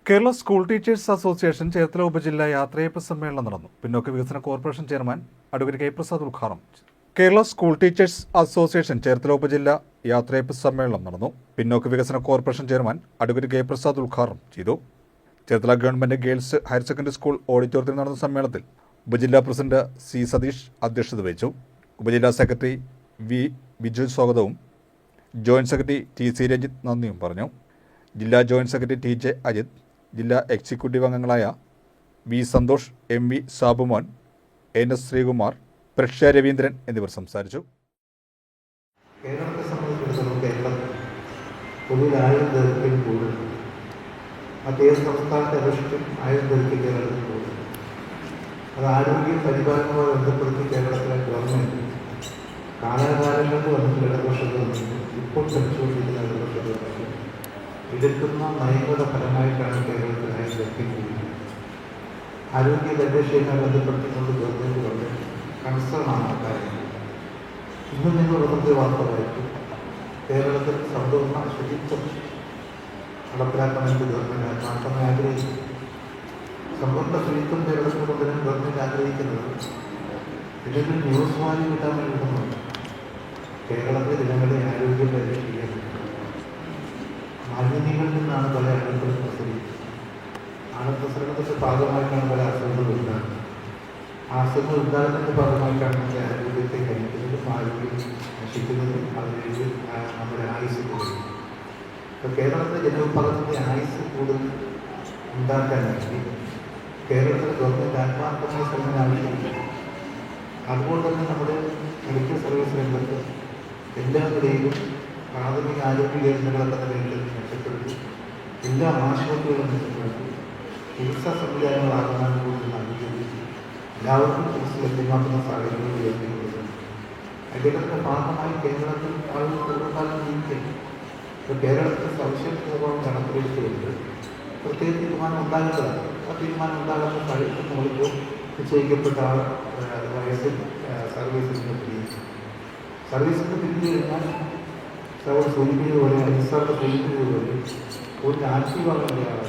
Kerala school teachers association Cherthala ഉപജില്ല യാത്രയയപ്പ് സമ്മേളനം നടന്നു. പിന്നോക്ക വികസന corporation chairman advocate K Prasad ഉദ്ഘാടനം ചെയ്തു. Kerala school teachers association Cherthala ഉപജില്ല യാത്രയയപ്പ് സമ്മേളനം നടന്നു. പിന്നോക്ക വികസന corporation chairman advocate K Prasad ഉദ്ഘാടനം ചെയ്തു. Cherthala government girls higher secondary school ഓഡിറ്റോറിയത്തിൽ നടന്ന സമ്മേളനത്തിൽ ഉപജില്ലാ പ്രസിഡന്റ് സി സതീഷ് അധ്യക്ഷത വഹിച്ചു. ഉപജില്ലാ സെക്രട്ടറി വി ബിജു സ്വാഗതവും joint secretary T C Ranjith നന്ദിയും പറഞ്ഞു. ജില്ലാ joint secretary T J Ajith, ജില്ലാ എക്സിക്യൂട്ടീവ് അംഗങ്ങളായ V Santhosh, M V Sabumon, N S Sreekumar, Prashya Ravindran എന്നിവർ സംസാരിച്ചു. കേരളത്തെ സംബന്ധിച്ചിടത്തോളം കേരളം പൊതുവിൽ 1000 ദീർഘ്യം കൂടുതൽ, മറ്റേത് സംസ്ഥാനത്തെ അപേക്ഷിച്ചും 1000 ദീർഘ്യം കേരളത്തിൽ കൂടുതൽ. അത് ആരോഗ്യ പരിപാലനവുമായി ബന്ധപ്പെടുത്തി കേരളത്തിലെ ഗവൺമെൻറ് കാലാകാലങ്ങൾക്ക് വന്നിട്ടുള്ള ഇടപെടലുകൾ ഇപ്പോൾ ശ്രമിച്ചുകൊണ്ടിരിക്കുന്ന ഇടപെടലുകൾ എടുക്കുന്ന നയങ്ങളുടെ ഫലമായിട്ടാണ് കേരളത്തിൽ 1000 ദീർഘ്യം കൂടുന്നത്. ആരോഗ്യ പരിരക്ഷയുമായി ബന്ധപ്പെടുത്തിക്കൊണ്ട് ഗവൺമെൻറ് വളരെ കൺസേൺ ആണ് ആ കാര്യങ്ങൾ. ഇന്ന് നിങ്ങൾ ഉടനത്തെ വാർത്ത വായിക്കും, കേരളത്തിൽ സമ്പൂർണ്ണ ശുചിത്വം നടപ്പിലാക്കണമെന്ന് ഗവൺമെൻറ് ആത്മാർത്ഥമായി ആഗ്രഹിക്കുന്നു. സമ്പൂർണ്ണ ശുചിത്വം കേരളത്തിൽ കൊണ്ടുവരാൻ ഗവൺമെൻറ് ആഗ്രഹിക്കുന്നത് ഇതിന് ന്യൂസ് വാല്യൂ കിട്ടാൻ വേണ്ടിയിടുന്നുണ്ട്. കേരളത്തിലെ ജനങ്ങളെ ആരോഗ്യം പരിരക്ഷിക്കാൻ മാലിന്യങ്ങളിൽ നിന്നാണ് പല അണുക്കളും പ്രസരിക്കുന്നത്. അണുപ്രസരണത്തിൻ്റെ ഭാഗമായിട്ടാണ് പല അസുഖങ്ങളും ഉണ്ടാകുന്നത്. ആ അസുഖങ്ങൾ ഉണ്ടാകുന്നതിൻ്റെ ഭാഗമായിട്ടാണ് നമ്മുടെ ആരോഗ്യത്തെ കഴിക്കുന്നതും ആരോഗ്യം നശിക്കുന്നതും അതിലേക്ക് നമ്മുടെ ആയുസ് കൂടുന്നത്. അപ്പോൾ കേരളത്തിലെ ജനവിഭാഗത്തിൻ്റെ ആയുസ് കൂടുതൽ ഉണ്ടാക്കാൻ വേണ്ടി കേരളത്തിലെ ഗവൺമെൻറ് ആത്മാർത്ഥമായ ശ്രമം ആവശ്യമില്ല. അതുകൊണ്ട് തന്നെ നമ്മുടെ മെഡിക്കൽ സർവീസ് രംഗത്ത് എല്ലാ നിലയിലും പ്രാഥമിക ആരോഗ്യ കേന്ദ്രങ്ങളൊക്കെ നിലയിൽ മെച്ചപ്പെടുത്തി, എല്ലാ ആശുപത്രികളും മെച്ചപ്പെടുത്തി, ചികിത്സാ സംവിധാനങ്ങളാകാൻ കൂടുതൽ നവീകരിച്ചു, എല്ലാവർക്കും ചികിത്സ ലഭ്യമാക്കുന്ന സാഹചര്യങ്ങൾ ഉയർത്തിക്കൊടുക്കുന്നു. അതിൻ്റെ ഭാഗമായി കേരളത്തിൽ ആളുകൾ കൂടുതൽക്കാലം ജീവിക്കുന്നു. ഇപ്പോൾ കേരളത്തിലെ സവിശേഷതകളും കണക്കിലെടുത്തുകൊണ്ട് പ്രത്യേക തീരുമാനം ഉണ്ടാകേണ്ടതാണ്. ആ തീരുമാനം ഉണ്ടാകുന്ന കാര്യത്തിൽ നമ്മളിപ്പോൾ നിശ്ചയിക്കപ്പെട്ട വയസ്സിൽ സർവീസിന് പിരിഞ്ഞു കഴിഞ്ഞാൽ സൂചിപ്പിച്ചതുപോലെ അടിസ്ഥാന സൂചിപ്പിച്ചതുപോലെ ഒരു ആക്റ്റീവാകേണ്ടതാണ്.